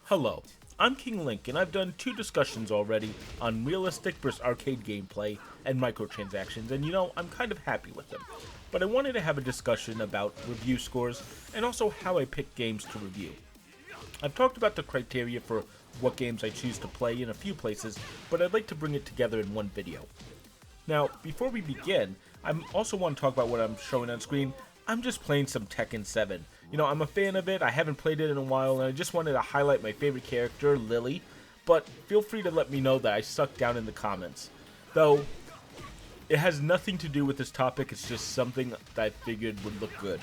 Hello, I'm King Link, and I've done two discussions already on realistic versus arcade gameplay and microtransactions, and I'm kind of happy with them. But I wanted to have a discussion about review scores and also how I pick games to review. I've talked about the criteria for what games I choose to play in a few places, but I'd like to bring it together in one video. Now, before we begin, I also want to talk about what I'm showing on screen. I'm just playing some Tekken 7. I'm a fan of it, I haven't played it in a while, and I just wanted to highlight my favorite character, Lili, but feel free to let me know that I suck down in the comments. Though, it has nothing to do with this topic, it's just something that I figured would look good.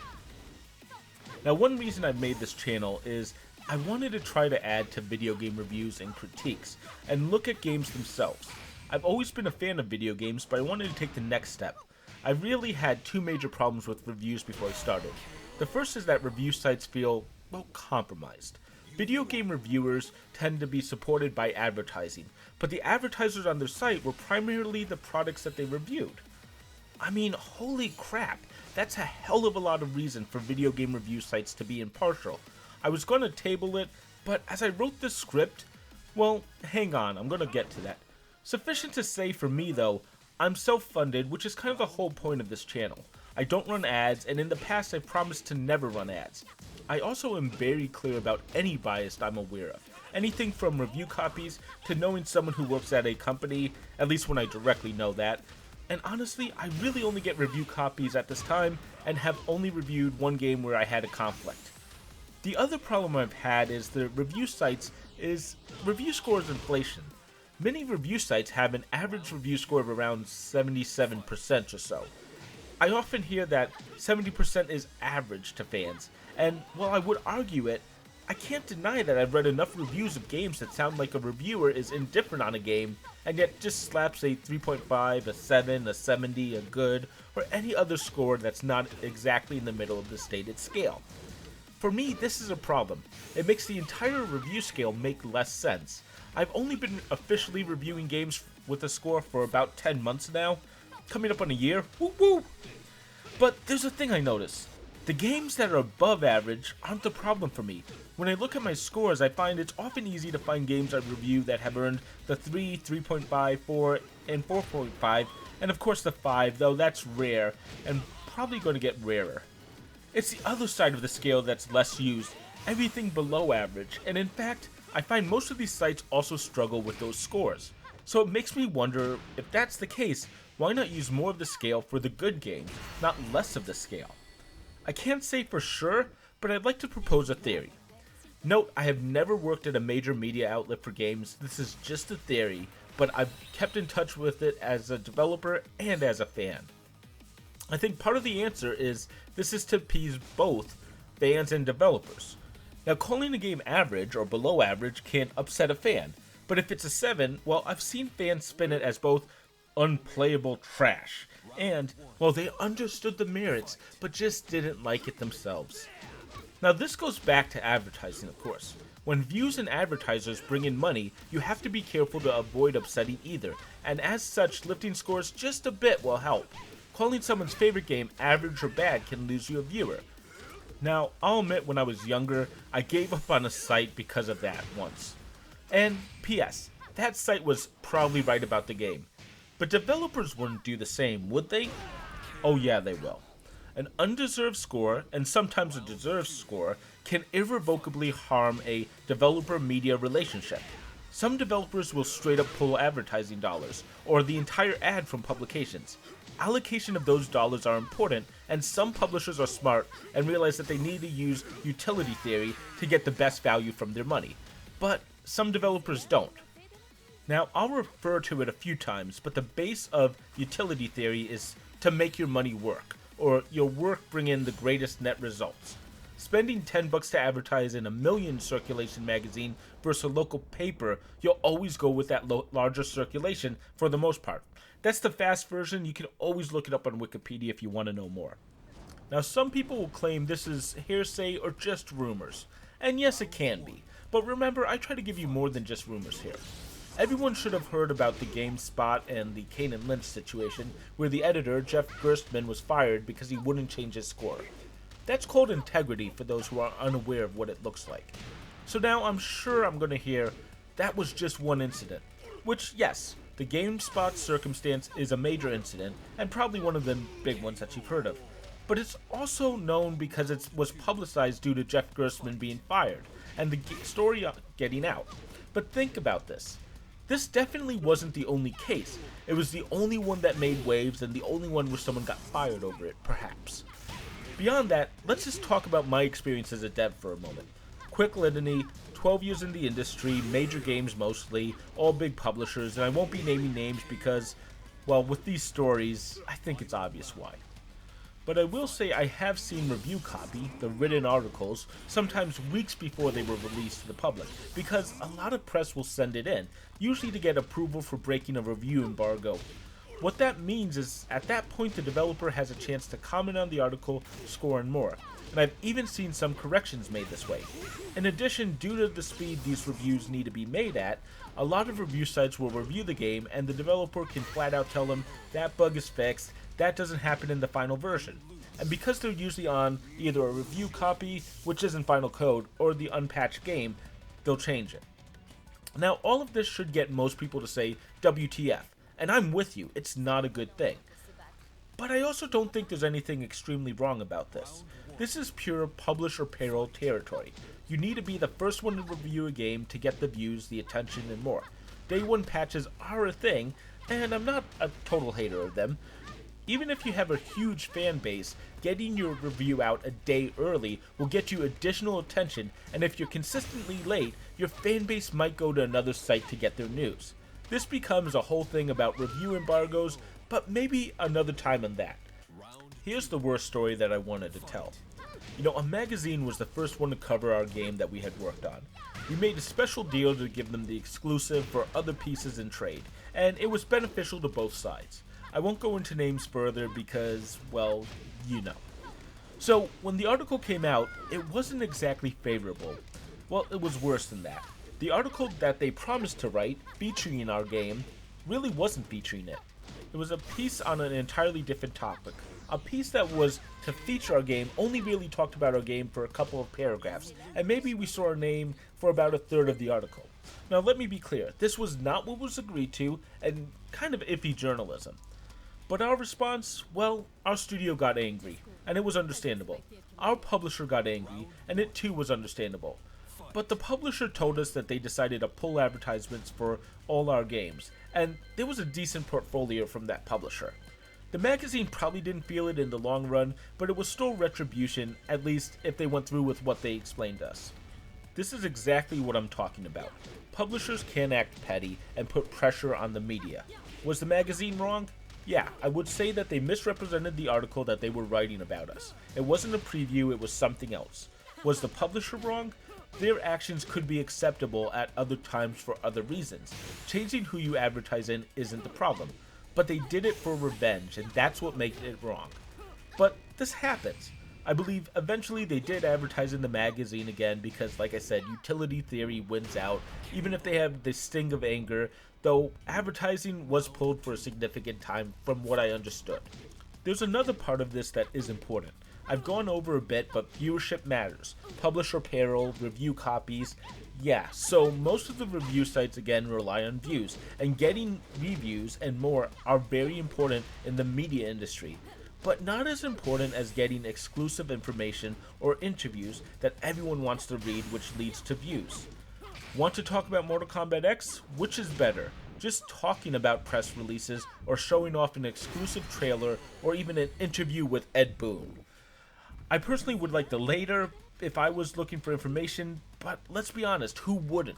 Now, one reason I made this channel is I wanted to try to add to video game reviews and critiques, and look at games themselves. I've always been a fan of video games, but I wanted to take the next step. I really had two major problems with reviews before I started. The first is that review sites feel, well, compromised. Video game reviewers tend to be supported by advertising, but the advertisers on their site were primarily the products that they reviewed. I mean, holy crap, that's a hell of a lot of reason for video game review sites to be impartial. I was going to table it, but as I wrote this script, well, hang on, I'm going to get to that. Sufficient to say for me though, I'm self-funded, which is kind of the whole point of this channel. I don't run ads, and in the past I've promised to never run ads. I also am very clear about any bias I'm aware of. Anything from review copies to knowing someone who works at a company, at least when I directly know that. And honestly, I really only get review copies at this time, and have only reviewed one game where I had a conflict. The other problem I've had is the review sites is review scores inflation. Many review sites have an average review score of around 77% or so. I often hear that 70% is average to fans, and while I would argue it, I can't deny that I've read enough reviews of games that sound like a reviewer is indifferent on a game, and yet just slaps a 3.5, a 7, a 70, a good, or any other score that's not exactly in the middle of the stated scale. For me, this is a problem. It makes the entire review scale make less sense. I've only been officially reviewing games with a score for about 10 months now, coming up on a year, woo woo! But there's a thing I notice. The games that are above average aren't the problem for me. When I look at my scores, I find it's often easy to find games I review that have earned the 3, 3.5, 4, and 4.5, and of course the 5, though that's rare, and probably going to get rarer. It's the other side of the scale that's less used, everything below average, and in fact, I find most of these sites also struggle with those scores. So it makes me wonder, if that's the case, why not use more of the scale for the good games, not less of the scale? I can't say for sure, but I'd like to propose a theory. Note, I have never worked at a major media outlet for games, this is just a theory, but I've kept in touch with it as a developer and as a fan. I think part of the answer is this is to appease both fans and developers. Now, calling a game average or below average can upset a fan, but if it's a 7, well, I've seen fans spin it as both unplayable trash and, well, they understood the merits but just didn't like it themselves. Now, this goes back to advertising, of course. When views and advertisers bring in money, you have to be careful to avoid upsetting either, and as such, lifting scores just a bit will help. Calling someone's favorite game average or bad can lose you a viewer. Now, I'll admit when I was younger, I gave up on a site because of that once. And P.S. that site was probably right about the game. But developers wouldn't do the same, would they? Oh yeah, they will. An undeserved score, and sometimes a deserved score, can irrevocably harm a developer-media relationship. Some developers will straight up pull advertising dollars, or the entire ad from publications. Allocation of those dollars are important, and some publishers are smart and realize that they need to use utility theory to get the best value from their money. But some developers don't. Now, I'll refer to it a few times, but the base of utility theory is to make your money work, or your work bring in the greatest net results. Spending $10 to advertise in a million circulation magazine versus a local paper, you'll always go with that larger circulation for the most part. That's the fast version, you can always look it up on Wikipedia if you want to know more. Now, some people will claim this is hearsay or just rumors, and yes, it can be, but remember, I try to give you more than just rumors here. Everyone should have heard about the GameSpot and the Kane and Lynch situation, where the editor, Jeff Gerstmann, was fired because he wouldn't change his score. That's called integrity for those who are unaware of what it looks like. So now I'm sure I'm going to hear that was just one incident. Which, yes, the GameSpot circumstance is a major incident, and probably one of the big ones that you've heard of. But it's also known because it was publicized due to Jeff Gerstmann being fired, and the story getting out. But think about this. This definitely wasn't the only case. It was the only one that made waves, and the only one where someone got fired over it, perhaps. Beyond that, let's just talk about my experience as a dev for a moment. Quick litany, 12 years in the industry, major games mostly, all big publishers, and I won't be naming names because, well, with these stories, I think it's obvious why. But I will say I have seen review copy, the written articles, sometimes weeks before they were released to the public, because a lot of press will send it in, usually to get approval for breaking a review embargo. What that means is, at that point the developer has a chance to comment on the article, score, and more. And I've even seen some corrections made this way. In addition, due to the speed these reviews need to be made at, a lot of review sites will review the game and the developer can flat out tell them that bug is fixed, that doesn't happen in the final version. And because they're usually on either a review copy, which isn't final code, or the unpatched game, they'll change it. Now, all of this should get most people to say WTF, and I'm with you, it's not a good thing. But I also don't think there's anything extremely wrong about this. This is pure publisher payroll territory. You need to be the first one to review a game to get the views, the attention, and more. Day one patches are a thing, and I'm not a total hater of them. Even if you have a huge fan base, getting your review out a day early will get you additional attention, and if you're consistently late, your fan base might go to another site to get their news. This becomes a whole thing about review embargoes, but maybe another time on that. Here's the worst story that I wanted to tell. You know, a magazine was the first one to cover our game that we had worked on. We made a special deal to give them the exclusive for other pieces in trade, and it was beneficial to both sides. I won't go into names further because, well, you know. So, when the article came out, it wasn't exactly favorable. Well, it was worse than that. The article that they promised to write, featuring our game, really wasn't featuring it. It was a piece on an entirely different topic. A piece that was to feature our game only really talked about our game for a couple of paragraphs, and maybe we saw our name for about a third of the article. Now let me be clear, this was not what was agreed to, and kind of iffy journalism. But our response, well, our studio got angry, and it was understandable. Our publisher got angry, and it too was understandable. But the publisher told us that they decided to pull advertisements for all our games, and there was a decent portfolio from that publisher. The magazine probably didn't feel it in the long run, but it was still retribution, at least if they went through with what they explained to us. This is exactly what I'm talking about. Publishers can act petty and put pressure on the media. Was the magazine wrong? Yeah, I would say that they misrepresented the article that they were writing about us. It wasn't a preview, it was something else. Was the publisher wrong? Their actions could be acceptable at other times for other reasons. Changing who you advertise in isn't the problem. But they did it for revenge, and that's what makes it wrong. But this happens. I believe eventually they did advertise in the magazine again because, like I said, utility theory wins out, even if they have the sting of anger, though advertising was pulled for a significant time from what I understood. There's another part of this that is important. I've gone over a bit, but viewership matters. Publisher payroll, review copies. Yeah, so most of the review sites again rely on views, and getting reviews and more are very important in the media industry, but not as important as getting exclusive information or interviews that everyone wants to read, which leads to views. Want to talk about Mortal Kombat X? Which is better? Just talking about press releases or showing off an exclusive trailer or even an interview with Ed Boon? I personally would like the later if I was looking for information, but let's be honest, who wouldn't?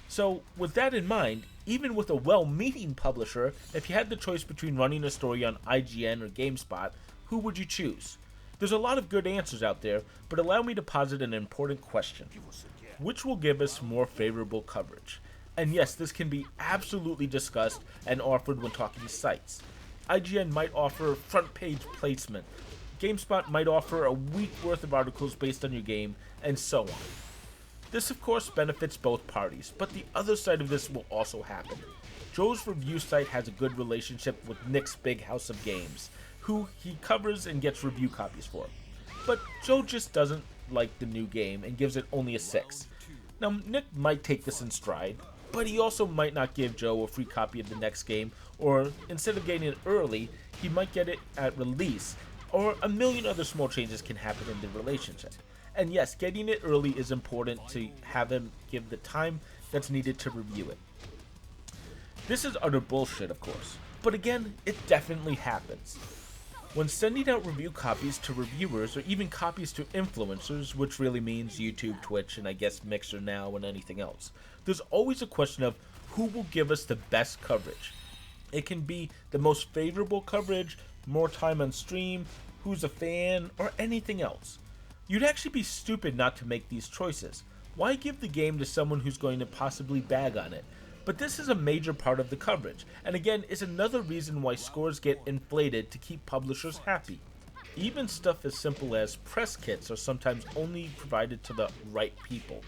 So, with that in mind, even with a well-meaning publisher, if you had the choice between running a story on IGN or GameSpot, who would you choose? There's a lot of good answers out there, but allow me to posit an important question. Which will give us more favorable coverage? And yes, this can be absolutely discussed and offered when talking to sites. IGN might offer front page placement, GameSpot might offer a week worth of articles based on your game, and so on. This of course benefits both parties, but the other side of this will also happen. Joe's review site has a good relationship with Nick's Big House of Games, who he covers and gets review copies for. But Joe just doesn't like the new game and gives it only a 6. Now, Nick might take this in stride, but he also might not give Joe a free copy of the next game, or instead of getting it early, he might get it at release, or a million other small changes can happen in the relationship. And yes, getting it early is important to have him give the time that's needed to review it. This is utter bullshit, of course, but again, it definitely happens. When sending out review copies to reviewers or even copies to influencers, which really means YouTube, Twitch, and I guess Mixer now and anything else, there's always a question of who will give us the best coverage. It can be the most favorable coverage, more time on stream, who's a fan, or anything else. You'd actually be stupid not to make these choices. Why give the game to someone who's going to possibly bag on it? But this is a major part of the coverage, and again, is another reason why scores get inflated to keep publishers happy. Even stuff as simple as press kits are sometimes only provided to the right people.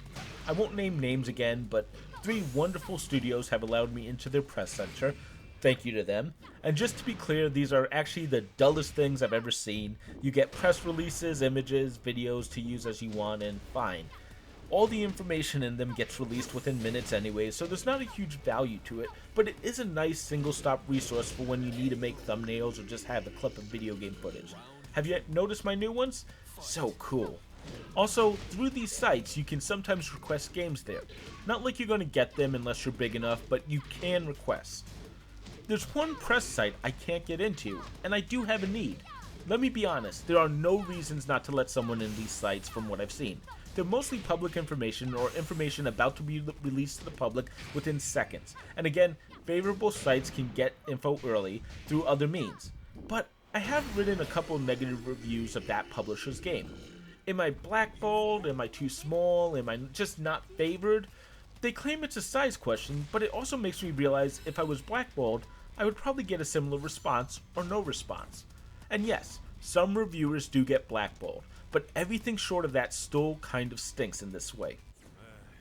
I won't name names again, but 3 wonderful studios have allowed me into their press center. Thank you to them. And just to be clear, these are actually the dullest things I've ever seen. You get press releases, images, videos to use as you want, and fine. All the information in them gets released within minutes anyway, so there's not a huge value to it, but it is a nice single-stop resource for when you need to make thumbnails or just have a clip of video game footage. Have you noticed my new ones? So cool. Also, through these sites, you can sometimes request games there. Not like you're going to get them unless you're big enough, but you can request. There's one press site I can't get into, and I do have a need. Let me be honest, there are no reasons not to let someone in these sites from what I've seen. They're mostly public information or information about to be released to the public within seconds. And again, favorable sites can get info early through other means. But I have written a couple negative reviews of that publisher's game. Am I blackballed? Am I too small? Am I just not favored? They claim it's a size question, but it also makes me realize if I was blackballed, I would probably get a similar response or no response. And yes, some reviewers do get blackballed, but everything short of that still kind of stinks in this way.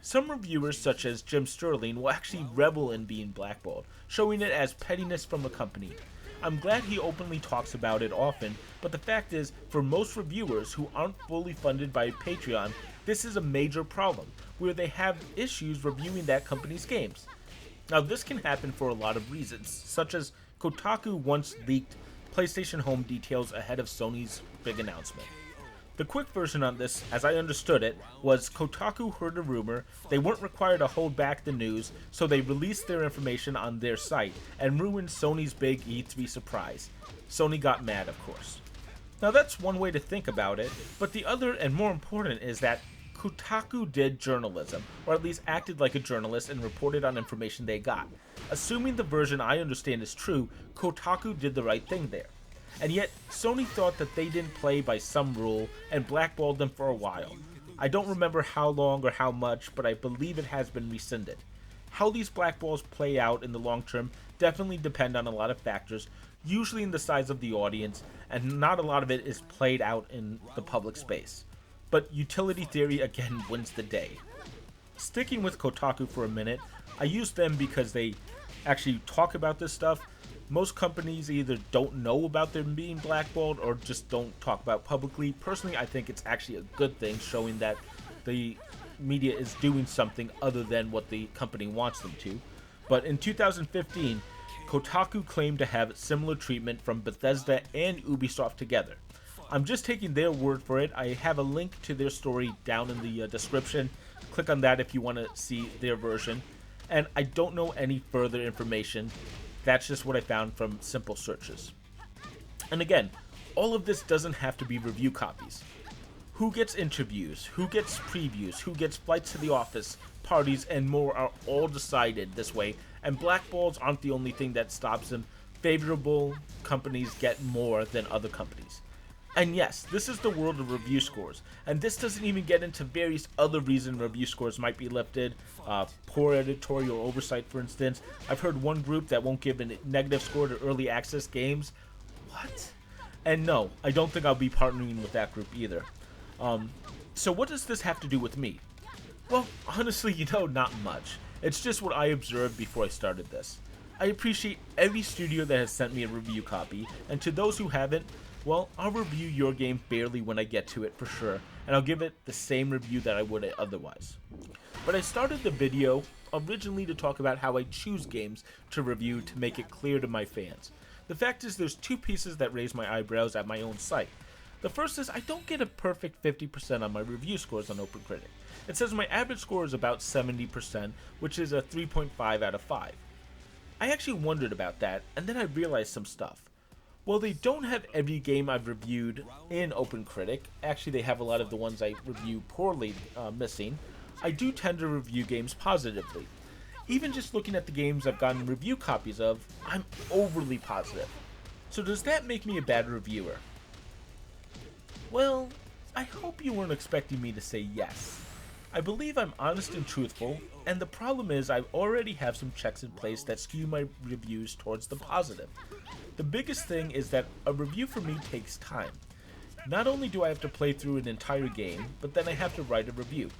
Some reviewers, such as Jim Sterling, will actually revel in being blackballed, showing it as pettiness from a company. I'm glad he openly talks about it often, but the fact is, for most reviewers who aren't fully funded by Patreon, this is a major problem, where they have issues reviewing that company's games. Now this can happen for a lot of reasons, such as Kotaku once leaked PlayStation Home details ahead of Sony's big announcement. The quick version on this, as I understood it, was Kotaku heard a rumor, they weren't required to hold back the news, so they released their information on their site, and ruined Sony's big E3 surprise. Sony got mad, of course. Now that's one way to think about it, but the other and more important is that Kotaku did journalism, or at least acted like a journalist and reported on information they got. Assuming the version I understand is true, Kotaku did the right thing there. And yet, Sony thought that they didn't play by some rule and blackballed them for a while. I don't remember how long or how much, but I believe it has been rescinded. How these blackballs play out in the long term definitely depend on a lot of factors, usually in the size of the audience, and not a lot of it is played out in the public space. But utility theory again wins the day. Sticking with Kotaku for a minute, I use them because they actually talk about this stuff. Most companies either don't know about them being blackballed or just don't talk about it publicly. Personally, I think it's actually a good thing, showing that the media is doing something other than what the company wants them to. But in 2015, Kotaku claimed to have similar treatment from Bethesda and Ubisoft together. I'm just taking their word for it. I have a link to their story down in the description. Click on that if you want to see their version. And I don't know any further information. That's just what I found from simple searches. And again, all of this doesn't have to be review copies. Who gets interviews, who gets previews, who gets flights to the office, parties, and more are all decided this way, and blackballs aren't the only thing that stops them. Favorable companies get more than other companies. And yes, this is the world of review scores, and this doesn't even get into various other reasons review scores might be lifted, poor editorial oversight for instance. I've heard one group that won't give a negative score to early access games. What? And no, I don't think I'll be partnering with that group either. So what does this have to do with me? Well, honestly, not much. It's just what I observed before I started this. I appreciate every studio that has sent me a review copy, and to those who haven't, well, I'll review your game fairly when I get to it for sure, and I'll give it the same review that I would otherwise. But I started the video originally to talk about how I choose games to review to make it clear to my fans. The fact is there's two pieces that raise my eyebrows at my own site. The first is I don't get a perfect 50% on my review scores on OpenCritic. It says my average score is about 70%, which is a 3.5 out of 5. I actually wondered about that, and then I realized some stuff. While they don't have every game I've reviewed in OpenCritic, actually they have a lot of the ones I review poorly missing, I do tend to review games positively. Even just looking at the games I've gotten review copies of, I'm overly positive. So does that make me a bad reviewer? Well, I hope you weren't expecting me to say yes. I believe I'm honest and truthful, and the problem is I already have some checks in place that skew my reviews towards the positive. The biggest thing is that a review for me takes time. Not only do I have to play through an entire game, but then I have to write a review.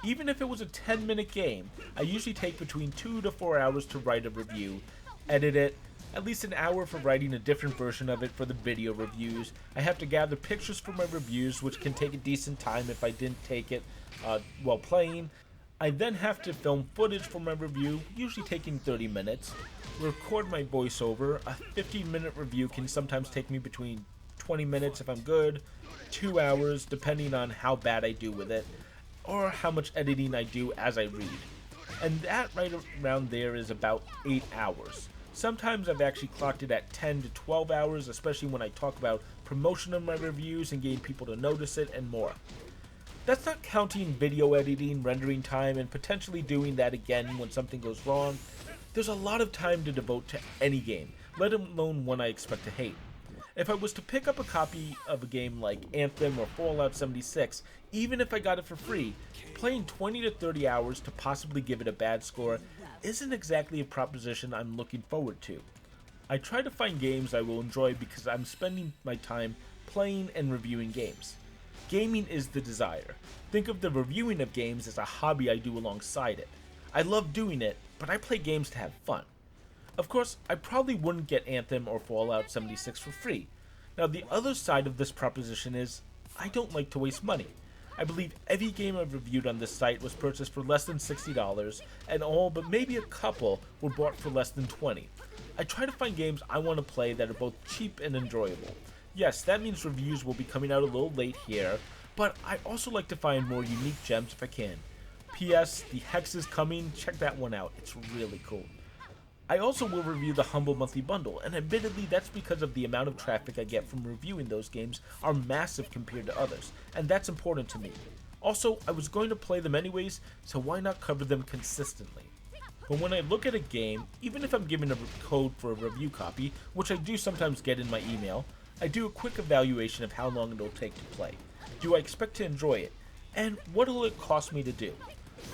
Even if it was a 10-minute game, I usually take between 2 to 4 hours to write a review, edit it, at least an hour for writing a different version of it for the video reviews. I have to gather pictures for my reviews, which can take a decent time if I didn't take it while playing. I then have to film footage for my review, usually taking 30 minutes, record my voiceover. A 15-minute review can sometimes take me between 20 minutes if I'm good, 2 hours depending on how bad I do with it, or how much editing I do as I read. And that right around there is about 8 hours. Sometimes I've actually clocked it at 10 to 12 hours, especially when I talk about promotion of my reviews and getting people to notice it and more. That's not counting video editing, rendering time, and potentially doing that again when something goes wrong. There's a lot of time to devote to any game, let alone one I expect to hate. If I was to pick up a copy of a game like Anthem or Fallout 76, even if I got it for free, playing 20 to 30 hours to possibly give it a bad score isn't exactly a proposition I'm looking forward to. I try to find games I will enjoy because I'm spending my time playing and reviewing games. Gaming is the desire. Think of the reviewing of games as a hobby I do alongside it. I love doing it, but I play games to have fun. Of course, I probably wouldn't get Anthem or Fallout 76 for free. Now the other side of this proposition is, I don't like to waste money. I believe every game I've reviewed on this site was purchased for less than $60, and all but maybe a couple were bought for less than $20. I try to find games I want to play that are both cheap and enjoyable. Yes, that means reviews will be coming out a little late here, but I also like to find more unique gems if I can. P.S. The Hex is coming, check that one out, it's really cool. I also will review the Humble Monthly Bundle, and admittedly that's because of the amount of traffic I get from reviewing those games are massive compared to others, and that's important to me. Also, I was going to play them anyways, so why not cover them consistently? But when I look at a game, even if I'm given a code for a review copy, which I do sometimes get in my email, I do a quick evaluation of how long it'll take to play. Do I expect to enjoy it? And what will it cost me to do?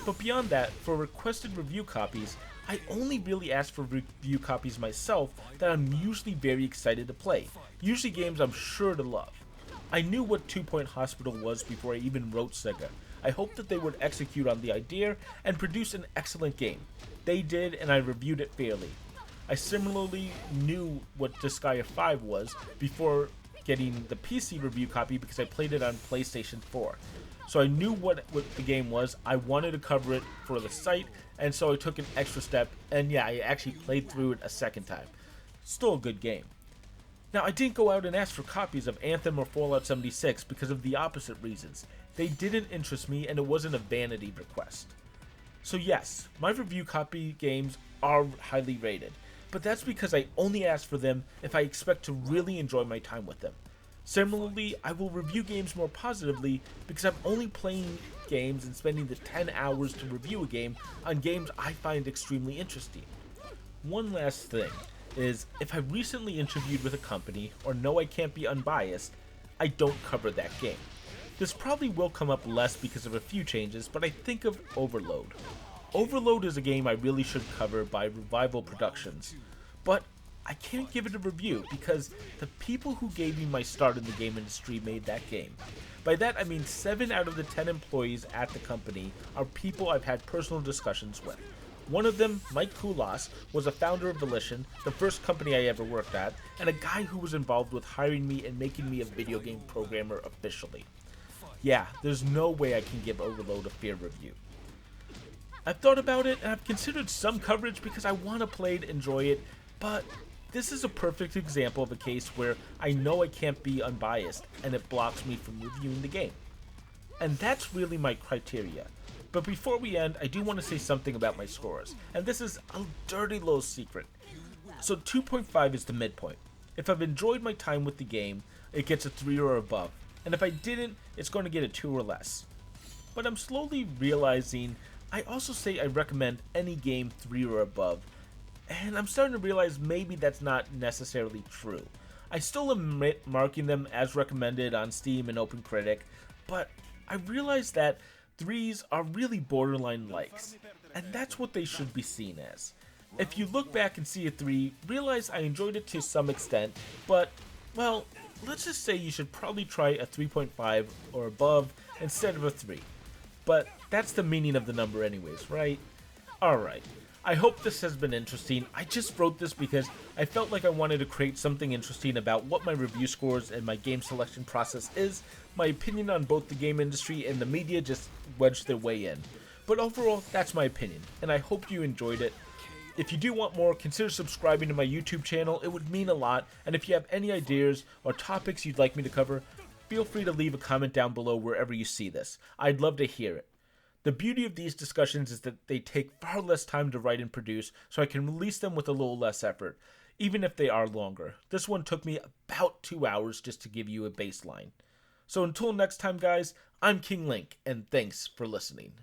But beyond that, for requested review copies, I only really ask for review copies myself that I'm usually very excited to play, usually games I'm sure to love. I knew what 2 Point Hospital was before I even wrote Sega. I hoped that they would execute on the idea and produce an excellent game. They did, and I reviewed it fairly. I similarly knew what Disgaea 5 was before getting the PC review copy because I played it on PlayStation 4. So I knew what the game was, I wanted to cover it for the site, and so I took an extra step, and yeah, I actually played through it a second time. Still a good game. Now, I didn't go out and ask for copies of Anthem or Fallout 76 because of the opposite reasons. They didn't interest me, and it wasn't a vanity request. So yes, my review copy games are highly rated, but that's because I only ask for them if I expect to really enjoy my time with them. Similarly, I will review games more positively because I'm only playing games and spending the 10 hours to review a game on games I find extremely interesting. One last thing is, if I recently interviewed with a company or know I can't be unbiased, I don't cover that game. This probably will come up less because of a few changes, but I think of Overload. Overload is a game I really should cover by Revival Productions, but I can't give it a review because the people who gave me my start in the game industry made that game. By that I mean 7 out of the 10 employees at the company are people I've had personal discussions with. One of them, Mike Kulas, was a founder of Volition, the first company I ever worked at, and a guy who was involved with hiring me and making me a video game programmer officially. yeah, there's no way I can give Overload a fair review. I've thought about it and I've considered some coverage because I want to play it, enjoy it, but this is a perfect example of a case where I know I can't be unbiased and it blocks me from reviewing the game. And that's really my criteria. But before we end, I do want to say something about my scores, and this is a dirty little secret. So 2.5 is the midpoint. If I've enjoyed my time with the game, it gets a 3 or above, and if I didn't, it's going to get a 2 or less. But I'm slowly realizing I also say I recommend any game 3 or above, and I'm starting to realize maybe that's not necessarily true. I still am marking them as recommended on Steam and OpenCritic, but I realize that 3s are really borderline likes, and that's what they should be seen as. If you look back and see a 3, realize I enjoyed it to some extent, but, well, let's just say you should probably try a 3.5 or above instead of a 3. But that's the meaning of the number anyways, right? Alright, I hope this has been interesting. I just wrote this because I felt like I wanted to create something interesting about what my review scores and my game selection process is. My opinion on both the game industry and the media just wedged their way in. But overall, that's my opinion, and I hope you enjoyed it. If you do want more, consider subscribing to my YouTube channel, it would mean a lot, and if you have any ideas or topics you'd like me to cover, feel free to leave a comment down below wherever you see this. I'd love to hear it. The beauty of these discussions is that they take far less time to write and produce, so I can release them with a little less effort, even if they are longer. This one took me about 2 hours just to give you a baseline. So until next time guys, I'm King Link, and thanks for listening.